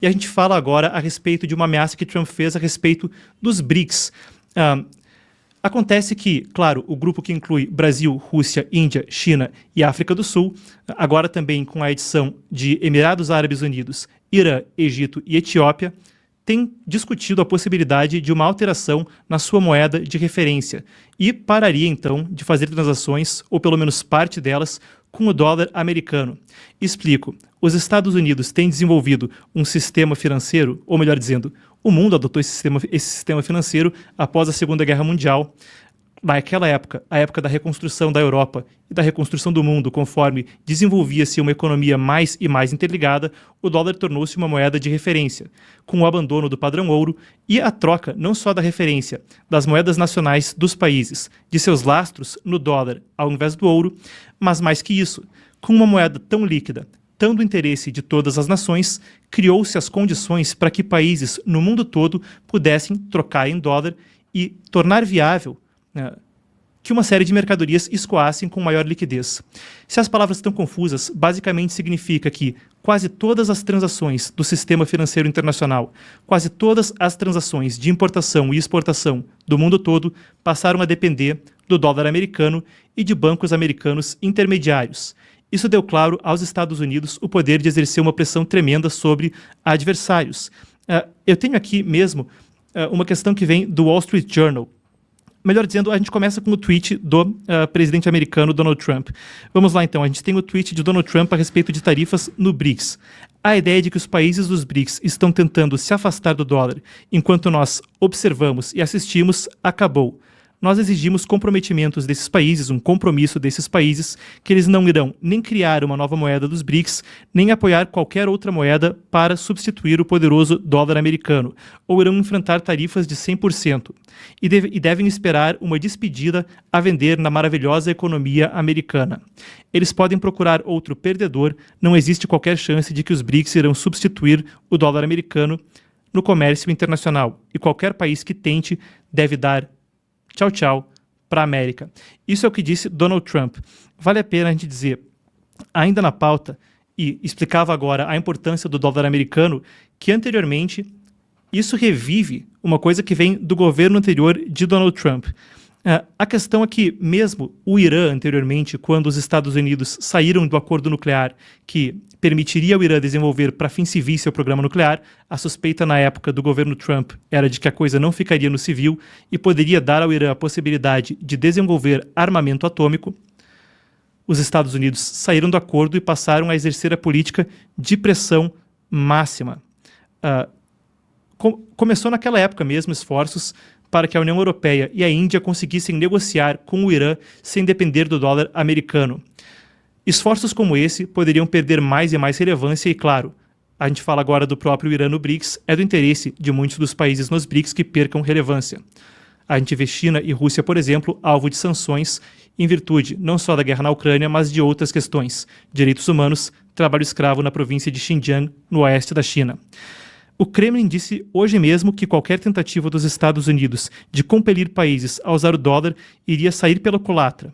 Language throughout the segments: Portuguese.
E a gente fala agora a respeito de uma ameaça que Trump fez a respeito dos BRICS. Acontece que, claro, o grupo que inclui Brasil, Rússia, Índia, China e África do Sul, agora também com a edição de Emirados Árabes Unidos, Irã, Egito e Etiópia, tem discutido a possibilidade de uma alteração na sua moeda de referência e pararia, então, de fazer transações, ou pelo menos parte delas, com o dólar americano. Explico. Os Estados Unidos têm desenvolvido um sistema financeiro, ou melhor dizendo, o mundo adotou esse sistema financeiro após a Segunda Guerra Mundial. Naquela época, a época da reconstrução da Europa e da reconstrução do mundo, conforme desenvolvia-se uma economia mais e mais interligada, o dólar tornou-se uma moeda de referência, com o abandono do padrão ouro e a troca não só da referência das moedas nacionais dos países, de seus lastros no dólar ao invés do ouro, mas mais que isso, com uma moeda tão líquida, tão do interesse de todas as nações, criou-se as condições para que países no mundo todo pudessem trocar em dólar e tornar viável que uma série de mercadorias escoassem com maior liquidez. Se as palavras estão confusas, basicamente significa que quase todas as transações do sistema financeiro internacional, quase todas as transações de importação e exportação do mundo todo passaram a depender do dólar americano e de bancos americanos intermediários. Isso deu, claro, aos Estados Unidos o poder de exercer uma pressão tremenda sobre adversários. Eu tenho aqui mesmo uma questão que vem do Wall Street Journal. Melhor dizendo, a gente começa com o tweet do presidente americano Donald Trump. Vamos lá então, a gente tem o tweet de Donald Trump a respeito de tarifas no BRICS. A ideia de que os países dos BRICS estão tentando se afastar do dólar enquanto nós observamos e assistimos acabou. Nós exigimos comprometimentos desses países, um compromisso desses países, que eles não irão nem criar uma nova moeda dos BRICS, nem apoiar qualquer outra moeda para substituir o poderoso dólar americano, ou irão enfrentar tarifas de 100%, e devem esperar uma despedida a vender na maravilhosa economia americana. Eles podem procurar outro perdedor, não existe qualquer chance de que os BRICS irão substituir o dólar americano no comércio internacional, e qualquer país que tente deve dar tchau, tchau para a América. Isso é o que disse Donald Trump. Vale a pena a gente dizer, ainda na pauta, e explicava agora a importância do dólar americano, que anteriormente isso revive uma coisa que vem do governo anterior de Donald Trump. A questão é que mesmo o Irã anteriormente, quando os Estados Unidos saíram do acordo nuclear que permitiria ao Irã desenvolver para fins civis seu programa nuclear, a suspeita na época do governo Trump era de que a coisa não ficaria no civil e poderia dar ao Irã a possibilidade de desenvolver armamento atômico. Os Estados Unidos saíram do acordo e passaram a exercer a política de pressão máxima. Começou naquela época mesmo esforços para que a União Europeia e a Índia conseguissem negociar com o Irã sem depender do dólar americano. Esforços como esse poderiam perder mais e mais relevância e, claro, a gente fala agora do próprio Irã no BRICS, é do interesse de muitos dos países nos BRICS que percam relevância. A gente vê China e Rússia, por exemplo, alvo de sanções em virtude não só da guerra na Ucrânia, mas de outras questões, direitos humanos, trabalho escravo na província de Xinjiang, no oeste da China. O Kremlin disse hoje mesmo que qualquer tentativa dos Estados Unidos de compelir países a usar o dólar iria sair pela culatra.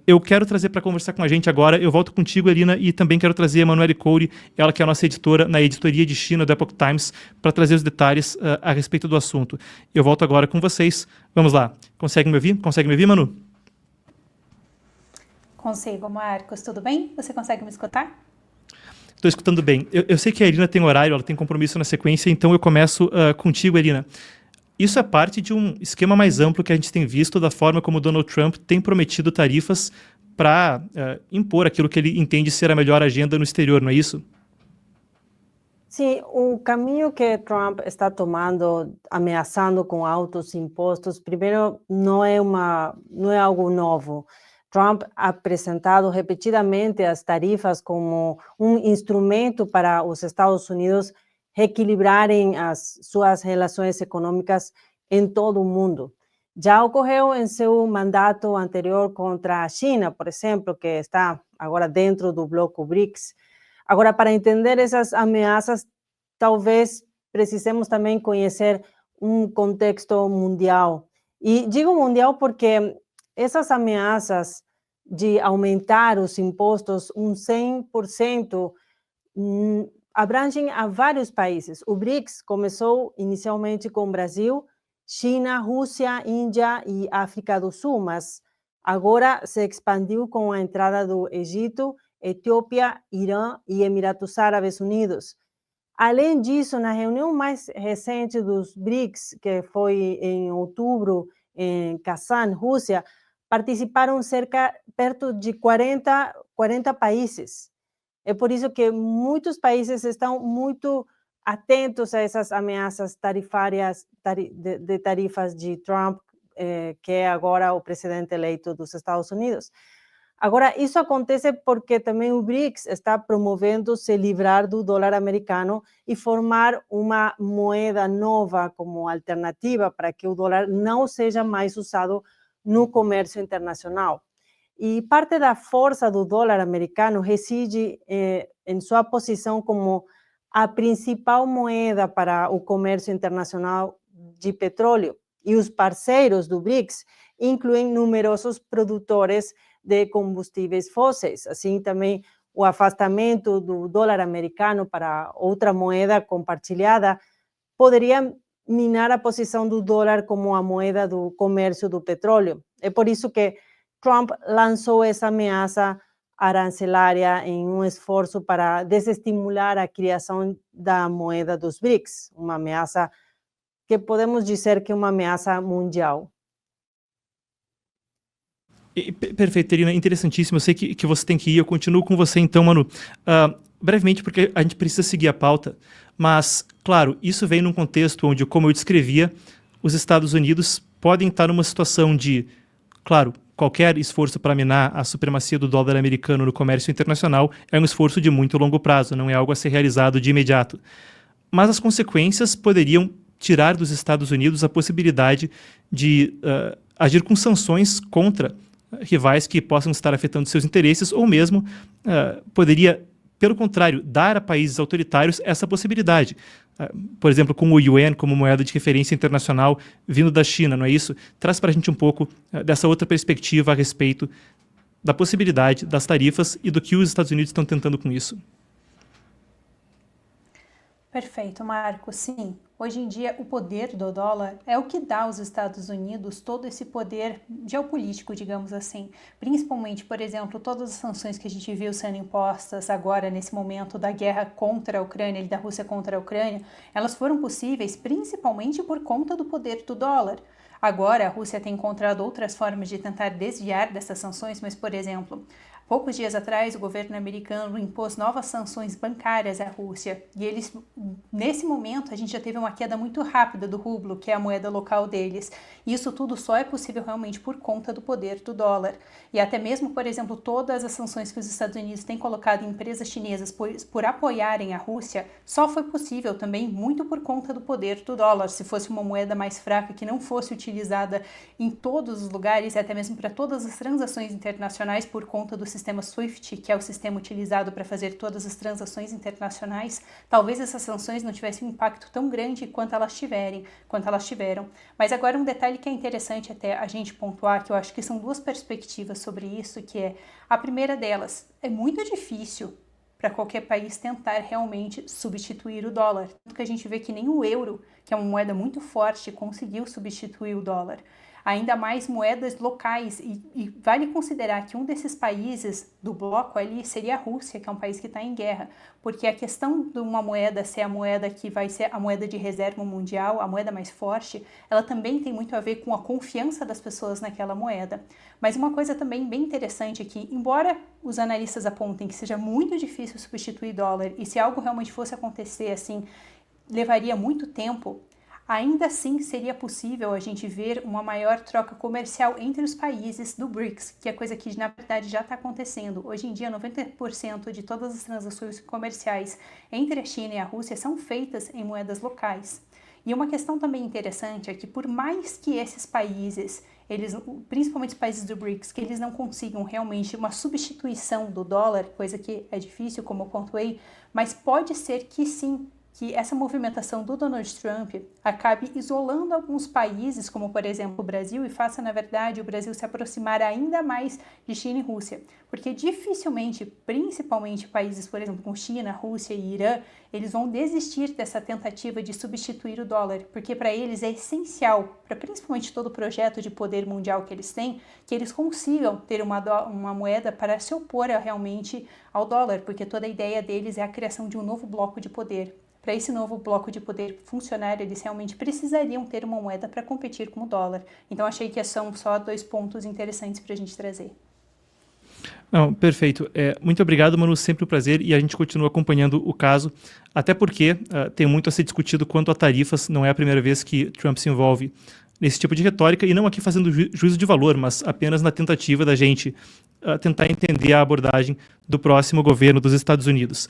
Eu quero trazer para conversar com a gente agora, eu volto contigo, Elina, e também quero trazer a Emanuele Coure, ela que é a nossa editora na editoria de China do Epoch Times, para trazer os detalhes a respeito do assunto. Eu volto agora com vocês. Vamos lá. Consegue me ouvir? Consegue me ouvir, Manu? Consigo, Marcos. Tudo bem? Você consegue me escutar? Estou escutando bem. Eu sei que a Elina tem horário, ela tem compromisso na sequência, então eu começo contigo, Elina. Isso é parte de um esquema mais amplo que a gente tem visto da forma como Donald Trump tem prometido tarifas para impor aquilo que ele entende ser a melhor agenda no exterior, não é isso? Sim, o caminho que Trump está tomando, ameaçando com altos impostos, primeiro, não é algo novo. Trump ha apresentado repetidamente as tarifas como um instrumento para os Estados Unidos reequilibrarem as suas relações econômicas em todo o mundo. Já ocorreu em seu mandato anterior contra a China, por exemplo, que está agora dentro do bloco BRICS. Agora, para entender essas ameaças, talvez precisemos também conhecer um contexto mundial. E digo mundial porque essas ameaças de aumentar os impostos 100%, abrangem a vários países. O BRICS começou inicialmente com o Brasil, China, Rússia, Índia e África do Sul, mas agora se expandiu com a entrada do Egito, Etiópia, Irã e Emirados Árabes Unidos. Além disso, na reunião mais recente dos BRICS, que foi em outubro em Kazan, Rússia, participaram perto de 40 países. É por isso que muitos países estão muito atentos a essas ameaças tarifárias, de tarifas de Trump, que é agora o presidente eleito dos Estados Unidos. Agora, isso acontece porque também o BRICS está promovendo se livrar do dólar americano e formar uma moeda nova como alternativa para que o dólar não seja mais usado no comércio internacional. E parte da força do dólar americano reside em sua posição como a principal moeda para o comércio internacional de petróleo. E os parceiros do BRICS incluem numerosos produtores de combustíveis fósseis. Assim, também o afastamento do dólar americano para outra moeda compartilhada poderia minar a posição do dólar como a moeda do comércio do petróleo. É por isso que Trump lançou essa ameaça arancelária em um esforço para desestimular a criação da moeda dos BRICS, uma ameaça que podemos dizer que é uma ameaça mundial. Perfeito, Terina, interessantíssimo. Eu sei que você tem que ir, eu continuo com você então, Manu. Brevemente, porque a gente precisa seguir a pauta, mas, claro, isso vem num contexto onde, como eu descrevia, os Estados Unidos podem estar numa situação de, claro, qualquer esforço para minar a supremacia do dólar americano no comércio internacional é um esforço de muito longo prazo, não é algo a ser realizado de imediato. Mas as consequências poderiam tirar dos Estados Unidos a possibilidade de agir com sanções contra rivais que possam estar afetando seus interesses, ou mesmo poderia, pelo contrário, dar a países autoritários essa possibilidade. Por exemplo, com o yuan como moeda de referência internacional vindo da China, não é isso? Traz para a gente um pouco dessa outra perspectiva a respeito da possibilidade das tarifas e do que os Estados Unidos estão tentando com isso. Perfeito, Marco. Sim, hoje em dia o poder do dólar é o que dá aos Estados Unidos todo esse poder geopolítico, digamos assim. Principalmente, por exemplo, todas as sanções que a gente viu sendo impostas agora nesse momento da guerra contra a Ucrânia, da Rússia contra a Ucrânia, elas foram possíveis principalmente por conta do poder do dólar. Agora a Rússia tem encontrado outras formas de tentar desviar dessas sanções, mas, por exemplo, poucos dias atrás, o governo americano impôs novas sanções bancárias à Rússia e eles, nesse momento, a gente já teve uma queda muito rápida do rublo, que é a moeda local deles. E isso tudo só é possível realmente por conta do poder do dólar. E até mesmo, por exemplo, todas as sanções que os Estados Unidos têm colocado em empresas chinesas por apoiarem a Rússia, só foi possível também muito por conta do poder do dólar. Se fosse uma moeda mais fraca, que não fosse utilizada em todos os lugares, e até mesmo para todas as transações internacionais por conta do sistema SWIFT, que é o sistema utilizado para fazer todas as transações internacionais, talvez essas sanções não tivessem um impacto tão grande quanto elas tiveram. Mas agora um detalhe que é interessante até a gente pontuar, que eu acho que são duas perspectivas sobre isso, que é a primeira delas, é muito difícil para qualquer país tentar realmente substituir o dólar. Tanto que a gente vê que nem o euro, que é uma moeda muito forte, conseguiu substituir o dólar. Ainda mais moedas locais, e vale considerar que um desses países do bloco ali seria a Rússia, que é um país que está em guerra, porque a questão de uma moeda ser a moeda que vai ser a moeda de reserva mundial, a moeda mais forte, ela também tem muito a ver com a confiança das pessoas naquela moeda. Mas uma coisa também bem interessante é que, embora os analistas apontem que seja muito difícil substituir dólar, e se algo realmente fosse acontecer assim, levaria muito tempo, ainda assim seria possível a gente ver uma maior troca comercial entre os países do BRICS, que é coisa que na verdade já está acontecendo. Hoje em dia, 90% de todas as transações comerciais entre a China e a Rússia são feitas em moedas locais. E uma questão também interessante é que por mais que esses países, principalmente os países do BRICS, que eles não consigam realmente uma substituição do dólar, coisa que é difícil, como eu pontuei, mas pode ser que sim, que essa movimentação do Donald Trump acabe isolando alguns países, como por exemplo o Brasil, e faça, na verdade, o Brasil se aproximar ainda mais de China e Rússia. Porque dificilmente, principalmente países, por exemplo, como China, Rússia e Irã, eles vão desistir dessa tentativa de substituir o dólar, porque para eles é essencial, para principalmente todo o projeto de poder mundial que eles têm, que eles consigam ter uma moeda para se opor realmente ao dólar, porque toda a ideia deles é a criação de um novo bloco de poder. Para esse novo bloco de poder funcionar, eles realmente precisariam ter uma moeda para competir com o dólar. Então, achei que são só 2 pontos interessantes para a gente trazer. Não, perfeito. Muito obrigado, Manu. Sempre um prazer. E a gente continua acompanhando o caso, até porque tem muito a ser discutido quanto a tarifas. Não é a primeira vez que Trump se envolve nesse tipo de retórica, e não aqui fazendo juízo de valor, mas apenas na tentativa da gente tentar entender a abordagem do próximo governo dos Estados Unidos.